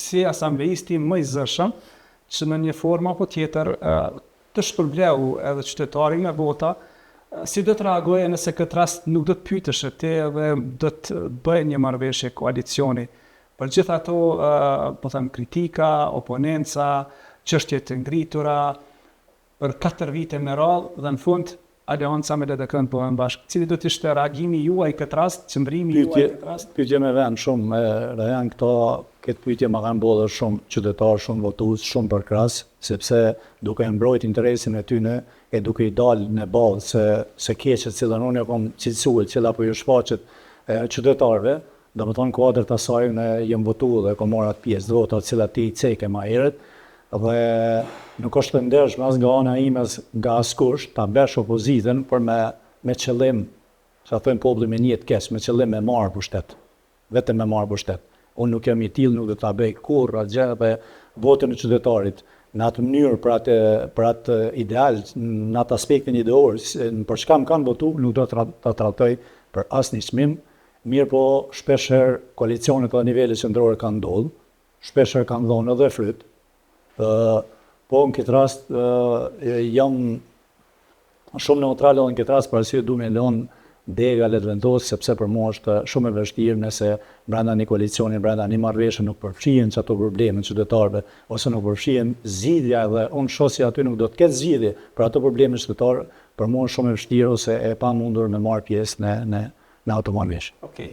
si asambleisti më i zëshëm që në një formë apo tjetër të shpërbleu edhe qytetarin nga vota, si do të reagojë nëse këtë rast nuk do të pyetësh ti edhe do të bëjë një marrëveshje koalicioni për gjithë ato po them kritika, oponenca, çështje të ngritura për 4 vite me radhë dhe në fund Aleanca me LDK-n bëhen bashkë. Cili do të ishte reagimi juaj këtë rast, qëndrimi juaj këtë rast? Pyetje me vend shumë, janë këtë pyetje më kanë bërë shumë qytetarë, shumë votues, shumë për krahas, sepse duke mbrojt interesin e tyre e duke i dalë në bazë se keqet cilën unë kam cilësuar, cila po ju shfaqet qytetarëve, domethënë kuadrat asaj ne jam votuar dhe kam marrë atë pjesë votat cilat ti i ceke më herët, dhe nuk është të ndershme as nga ana ime as nga askush ta bësh opozitën për me qëllim, sa thon populli me një jetë keq, me qëllim me marrë pushtet. Vetëm me marrë pushtet. Unë nuk jam i tillë, nuk do ta bëj kurrë atë gjë për votën e qytetarit në atë mënyrë për atë ideal, në atë aspektin ideor, për çka më kanë votuar, nuk do ta trajtoj për asnjë çmim. Mirë po shpeshherë koalicionet në nivele qendrore kanë ndodhur, shpeshherë kanë dhënë edhe fryt. Po në këtë rast jam shumë neutral edhe në këtë rast për arsye du me lënë dega le të vendosë sepse për mua është shumë e vështirë nëse brenda një koalicioni, brenda një marrëveshje nuk përfshihen ato probleme qytetarëve ose nuk përfshihen zgjidhja dhe unë shoh se aty nuk do të ketë zgjidhje për ato probleme qytetare, për mua është shumë e vështirë ose e pamundur me marrë pjesë në ato marrëveshje. Okej.